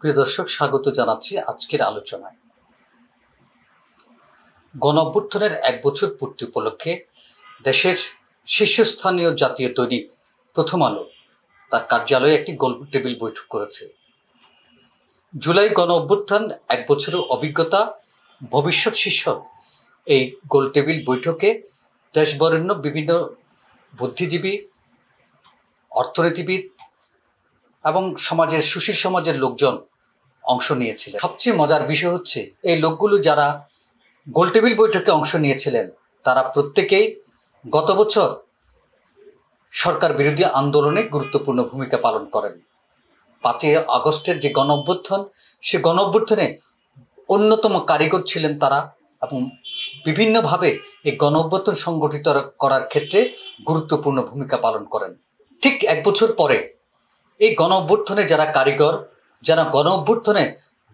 প্রিয় দর্শক, স্বাগত জানাচ্ছি আজকের আলোচনায়। গণ অভ্যুত্থানের ১ বছর পূর্তি উপলক্ষে দেশের শীর্ষস্থানীয় জাতীয় দৈনিক প্রথম আলো তার কার্যালয়ে একটি গোল টেবিল বৈঠক করেছে। জুলাই গণ অভ্যুত্থান ১ বছরের অভিজ্ঞতা ভবিষ্যৎ শীর্ষক এই গোল টেবিল বৈঠকে দেশবরেণ্য বিভিন্ন বুদ্ধিজীবী, অর্থনীতিবিদ এবং সমাজের সুশীল সমাজের লোকজন অংশ নিয়েছিলেন। সবচেয়ে মজার বিষয় হচ্ছে, এই লোকগুলো যারা গোলটেবিল বৈঠকে অংশ নিয়েছিলেন তারা প্রত্যেকেই গত বছর সরকার বিরোধী আন্দোলনে গুরুত্বপূর্ণ ভূমিকা পালন করেন। ৫ই আগস্টের যে গণ অভ্যুত্থান, সে গণ অভ্যুত্থানে অন্যতম কারিগর ছিলেন তারা এবং বিভিন্নভাবে এই গণ অভ্যুত্থান সংগঠিত করার ক্ষেত্রে গুরুত্বপূর্ণ ভূমিকা পালন করেন। ঠিক ১ বছর পরে এই গণ অভ্যুত্থানে যারা কারিগর, যারা গণ অভ্যুত্থানে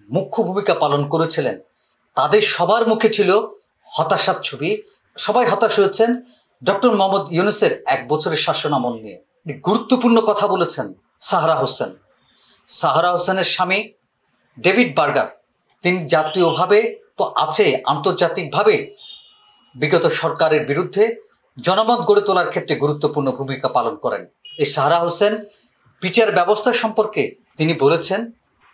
মুখ্য ভূমিকা পালন করেছিলেন, তাদের সবার মুখে ছিল হতাশার ছবি। সবাই হতাশ হয়েছেন ডক্টর মোহাম্মদ ইউনূসের ১ বছরের শাসনামল নিয়ে। গুরুত্বপূর্ণ কথা বলেছেন সাহারা হোসেন। সাহারা হোসেনের স্বামী ডেভিড বার্গার, তিনি জাতীয়ভাবে তো আছে, আন্তর্জাতিকভাবে বিগত সরকারের বিরুদ্ধে জনমত গড়ে তোলার ক্ষেত্রে গুরুত্বপূর্ণ ভূমিকা পালন করেন। এই সাহারা হোসেন বিচার ব্যবস্থা সম্পর্কে তিনি বলেছেন,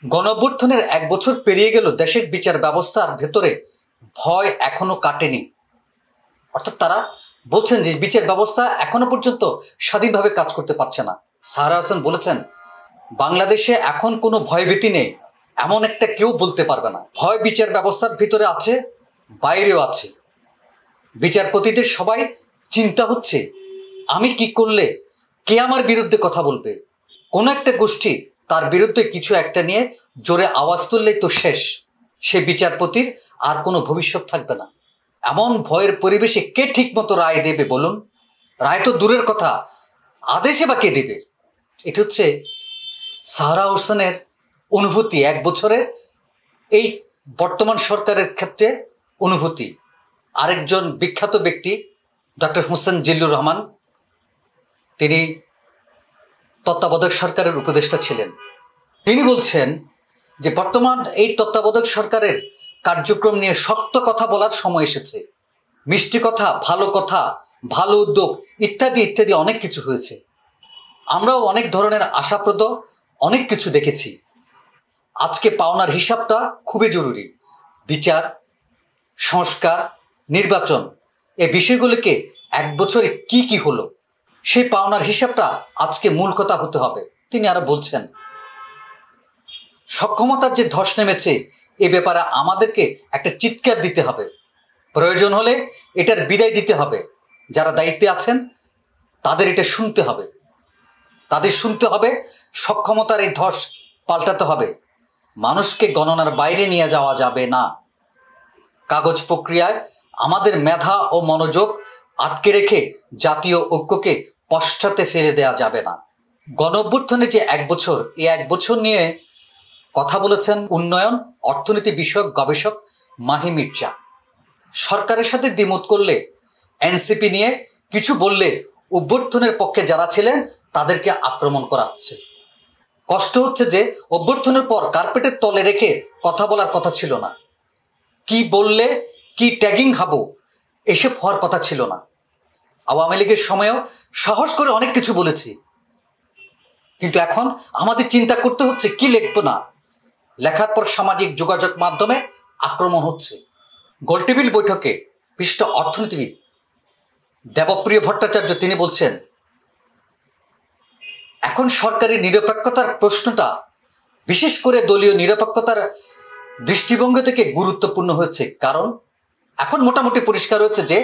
গণ অভ্যুত্থানের ১ বছর পেরিয়ে গেল, দেশের বিচার ব্যবস্থার ভেতরে ভয় এখনো কাটেনি। অর্থাৎ তারা বলছেন যে বিচার ব্যবস্থা এখনো পর্যন্ত স্বাধীনভাবে কাজ করতে পারছে না। সাহারা হোসেন বলেছেন, বাংলাদেশে এখন কোনো ভয়ভীতি নেই, এমন একটা কেউ বলতে পারবে না। ভয় বিচার ব্যবস্থার ভিতরে আছে, বাইরেও আছে। বিচারপতিদের সবাই চিন্তা হচ্ছে, আমি কি করলে কে আমার বিরুদ্ধে কথা বলবে। কোনো একটা গোষ্ঠী তার বিরুদ্ধে কিছু একটা নিয়ে জোরে আওয়াজ তুললেই তো শেষ, সে বিচারপতির আর কোনো ভবিষ্যৎ থাকবে না। এমন ভয়ের পরিবেশে কে ঠিকমতো রায় দেবে বলুন? রায় তো দূরের কথা, আদেশে বা কে দেবে? এটা হচ্ছে সাহারা হোসেনের অনুভূতি, ১ বছরের এই বর্তমান সরকারের ক্ষেত্রে অনুভূতি। আরেকজন বিখ্যাত ব্যক্তি ডক্টর হোসেন জিল্লুর রহমান, তিনি তত্ত্বাবধায়ক সরকারের উপদেষ্টা ছিলেন। তিনি বলছেন যে বর্তমান এই তত্ত্বাবধায়ক সরকারের কার্যক্রম নিয়ে শক্ত কথা বলার সময় এসেছে। মিষ্টি কথা, ভালো উদ্যোগ ইত্যাদি ইত্যাদি অনেক কিছু হয়েছে। আমরাও অনেক ধরনের আশাপ্রদ অনেক কিছু দেখেছি। আজকে পাওনার হিসাবটা খুবই জরুরি। বিচার, সংস্কার, নির্বাচন, এই বিষয়গুলোকে ১ বছরে কি কি হলো, সেই পাওনার হিসাবটা আজকে মূল কথা হতে হবে। তিনি আরো বলছেন, সক্ষমতার যে ধস নেমেছে, এ ব্যাপারে আমাদেরকে একটা চিৎকার দিতে হবে। প্রয়োজন হলে এটার বিদায় দিতে হবে। যারা দায়িত্বে আছেন তাদের এটা শুনতে হবে, তাদের শুনতে হবে। সক্ষমতার এই ধস পাল্টাতে হবে। মানুষকে গণনার বাইরে নিয়ে যাওয়া যাবে না। কাগজ প্রক্রিয়ায় আমাদের মেধা ও মনোযোগ আটকে রেখে জাতীয় ঐক্যকে পশ্চাতে ফেলে দেওয়া যাবে না। গণ অভ্যুত্থানে যে ১ বছর, এই ১ বছর নিয়ে কথা বলেছেন উন্নয়ন অর্থনীতি বিষয়ক গবেষক মাহি মির্জা। সরকারের সাথে দ্বিমত করলে, এনসিপি নিয়ে কিছু বললে অভ্যুত্থানের পক্ষে যারা ছিলেন তাদেরকে আক্রমণ করা হচ্ছে। কষ্ট হচ্ছে যে অভ্যুত্থানের পর কার্পেটের তলে রেখে কথা বলার কথা ছিল না। কি বললে কি ট্যাগিং খাবো, এসব হওয়ার কথা ছিল না। আওয়ামী লীগের সময়েও সাহস করে অনেক কিছু বলেছি, কিন্তু এখন আমাদের চিন্তা করতে হচ্ছে কি লিখবো না। লেখার পর সামাজিক যোগাযোগ মাধ্যমে আক্রমণ হচ্ছে। গোলটেবিল বৈঠকে বিশিষ্ট অর্থনীতিবিদ দেবপ্রিয় ভট্টাচার্য তিনি বলছেন, এখন সরকারি নিরপেক্ষতার প্রশ্নটা বিশেষ করে দলীয় নিরপেক্ষতার দৃষ্টিভঙ্গি থেকে গুরুত্বপূর্ণ হয়েছে। কারণ এখন মোটামুটি পরিষ্কার হচ্ছে যে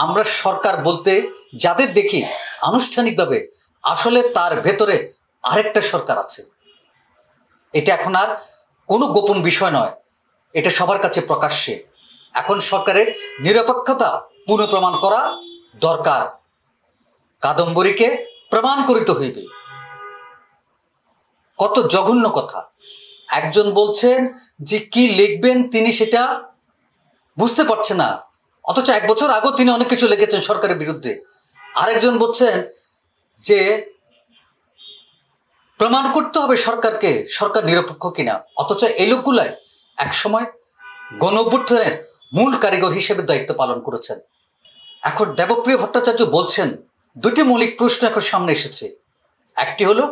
আমরা সরকার বলতে যাদের দেখি আনুষ্ঠানিকভাবে, আসলে তার ভেতরে আরেকটা সরকার আছে। এটা এখন আর কোনো গোপন বিষয় নয়, এটা সবার কাছে প্রকাশ্যে। এখন সরকারের নিরপেক্ষতা পুনঃপ্রমাণ করা দরকার। কাদম্বরীকে প্রমাণ করিতে হইবে। কত জঘন্য কথা। একজন বলছেন যে কি লিখবেন তিনি সেটা বুঝতে পারছে না, অথচ ১ বছর আগেও তিনি অনেক কিছু লিখেছেন সরকারের বিরুদ্ধে। আরেকজন বলছেন যে প্রমাণ করতে হবে সরকারকে সরকার নিরপেক্ষ কিনা, অথচ এই লোকগুলাই একসময় গণ অভ্যুত্থানের মূল কারিগর হিসেবে দায়িত্ব পালন করেছেন। এখন দেবপ্রিয় ভট্টাচার্য বলছেন দুটি মৌলিক প্রশ্ন এখন সামনে এসেছে। একটি হলো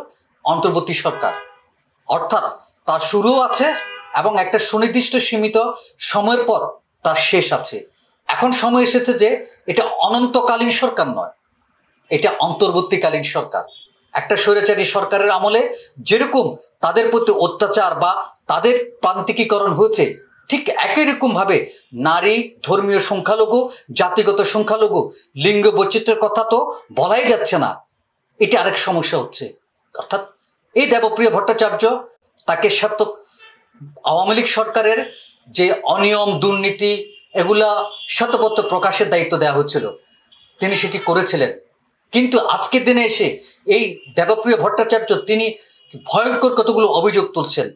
অন্তর্বর্তী সরকার, অর্থাৎ তার শুরুও আছে এবং একটা সুনির্দিষ্ট সীমিত সময়ের পর তার শেষ আছে। এখন সময় এসেছে যে এটা অনন্তকালীন সরকার নয়, এটা অন্তর্বর্তীকালীন সরকার। একটা স্বৈরাচারী সরকারের আমলে যেরকম তাদের প্রতি অত্যাচার বা তাদের প্রান্তিকীকরণ হয়েছে, ঠিক একই রকমভাবে নারী, ধর্মীয় সংখ্যালঘু, জাতিগত সংখ্যালঘু, লিঙ্গ বৈচিত্র্যের কথা তো বলাই যাচ্ছে না। এটা আরেক সমস্যা হচ্ছে। অর্থাৎ এই দেবপ্রিয় ভট্টাচার্য, তাকে আওয়ামী লীগ সরকারের যে অনিয়ম, দুর্নীতি, এগুলা শতপথ প্রকাশের দায়িত্ব দেওয়া হয়েছিল, তিনি সেটি করেছিলেন। কিন্তু আজকের দিনে এসে এই দেবপ্রিয় ভট্টাচার্য তিনি ভয়ঙ্কর কতগুলো অভিযোগ তুলছেন।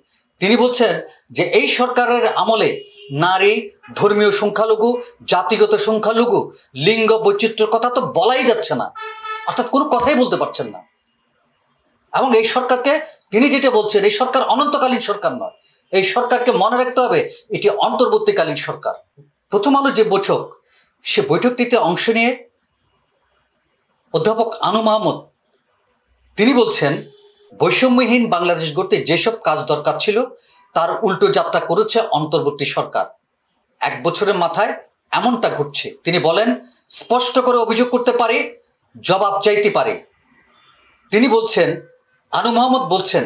তিনি বলছেন যে এই সরকারের আমলে নারী, ধর্মীয় সংখ্যালঘু, জাতিগত সংখ্যালঘু, লিঙ্গ বৈচিত্র্যের কথা তো বলাই যাচ্ছে না, অর্থাৎ কোনো কথাই বলতে পারছেন না। এবং এই সরকারকে তিনি যেটা বলছেন, এই সরকার অনন্তকালীন সরকার নয়, এই সরকারকে মনে রাখতে হবে এটি অন্তর্বর্তীকালীন সরকার। প্রথম আলো যে বৈঠক, সে বৈঠকটিতে অংশ নিয়ে অধ্যাপক আনু মাহমুদ তিনি বলছেন বৈষম্যহীন বাংলাদেশ গড়তে যেসব কাজ দরকার ছিল তার উল্টো যাত্রা করেছে অন্তর্বর্তী সরকার। 1 বছরের মাথায় এমনটা ঘটছে। তিনি বলেন, স্পষ্ট করে অভিযোগ করতে পারে, জবাব চাইতে পারে। তিনি বলছেন, আনু মাহমুদ বলছেন,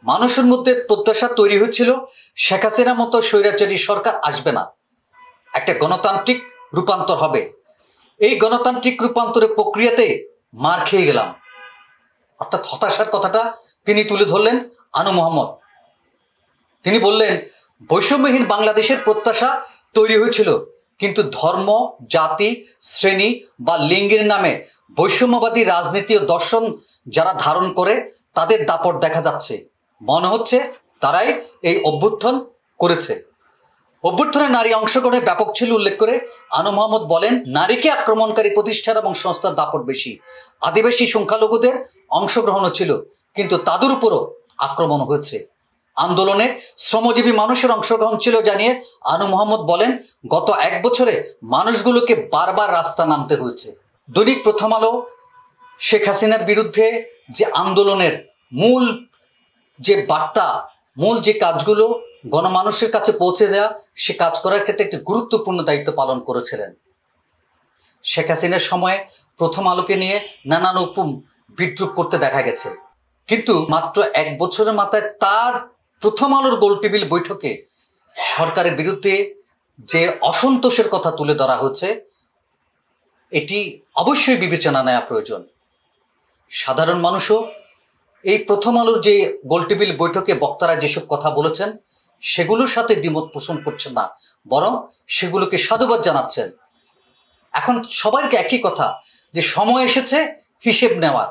মানুষের মধ্যে প্রত্যাশা তৈরি হয়েছিল শেখ হাসিনার মতো স্বৈরাচারী সরকার আসবে না, একটা গণতান্ত্রিক রূপান্তর হবে। এই গণতান্ত্রিক রূপান্তরের প্রক্রিয়াতে মার খেয়ে গেলাম। অর্থাৎ হতাশার কথাটা তিনি তুলে ধরলেন আনু মাহমুদ। তিনি বললেন, বৈষম্যহীন বাংলাদেশের প্রত্যাশা তৈরি হয়েছিল, কিন্তু ধর্ম, জাতি, শ্রেণী বা লিঙ্গের নামে বৈষম্যবাদী রাজনীতি ও দর্শন যারা ধারণ করে তাদের দাপট দেখা যাচ্ছে। মনে হচ্ছে তারাই এই অভ্যুত্থান করেছে। অভ্যুত্থানে নারী অংশগ্রহণে ব্যাপক ছিল উল্লেখ করে আনু মাহমুদ বলেন, নারীকে আক্রমণকারী প্রতিষ্ঠান এবং সংস্থার দাপট বেশি। আদিবাসী সংখ্যালঘুদের অংশগ্রহণও ছিল, কিন্তু তাদের উপরও আক্রমণ হয়েছে। আন্দোলনে শ্রমজীবী মানুষের অংশগ্রহণ ছিল জানিয়ে আনু মাহমুদ বলেন, গত 1 বছরে মানুষগুলোকে বারবার রাস্তা নামতে হয়েছে। দৈনিক প্রথম আলো শেখ হাসিনার বিরুদ্ধে যে আন্দোলনের মূল যে বার্তা, মূল যে কাজগুলো গণমানুষের কাছে পৌঁছে দেওয়া, সে কাজ করার ক্ষেত্রে একটি গুরুত্বপূর্ণ দায়িত্ব পালন করেছিলেন। শেখ হাসিনার সময়ে প্রথম আলোকে নিয়ে নানান বিদ্রুপ করতে দেখা গেছে, কিন্তু মাত্র 1 বছরের মাথায় তার প্রথম আলোর গোলটেবিল বৈঠকে সরকারের বিরুদ্ধে যে অসন্তোষের কথা তুলে ধরা হচ্ছে, এটি অবশ্যই বিবেচনা নেওয়া প্রয়োজন। সাধারণ মানুষও এই প্রথম আলোর যে গোলটেবিল বৈঠকে বক্তারা যেসব কথা বলেছেন সেগুলোর সাথে দ্বিমত পোষণ করছেন না, বরং সেগুলোকে সাধুবাদ জানাচ্ছেন। এখন সবাইকে একই কথা, যে সময় এসেছে হিসেব নেওয়ার।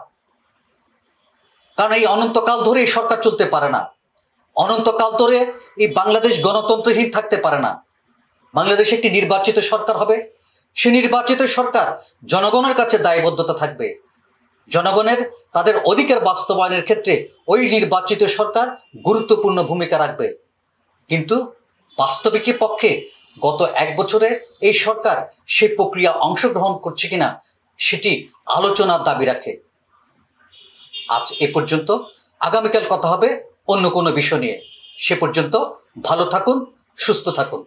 কারণ এই অনন্তকাল ধরে এই সরকার চলতে পারে না, অনন্তকাল ধরে এই বাংলাদেশ গণতন্ত্রহীন থাকতে পারে না। বাংলাদেশে একটি নির্বাচিত সরকার হবে, সে নির্বাচিত সরকার জনগণের কাছে দায়বদ্ধতা থাকবে। জনগণের তাদের অধিকার বাস্তবায়নের ক্ষেত্রে ওই নির্বাচিত সরকার গুরুত্বপূর্ণ ভূমিকা রাখবে। কিন্তু বাস্তবিক পক্ষে গত 1 বছরে এই সরকার সে প্রক্রিয়া অংশগ্রহণ করছে কিনা সেটি আলোচনার দাবি রাখে। আজ এ পর্যন্ত, আগামীকাল কথা হবে অন্য কোনো বিষয় নিয়ে। সে পর্যন্ত ভালো থাকুন, সুস্থ থাকুন।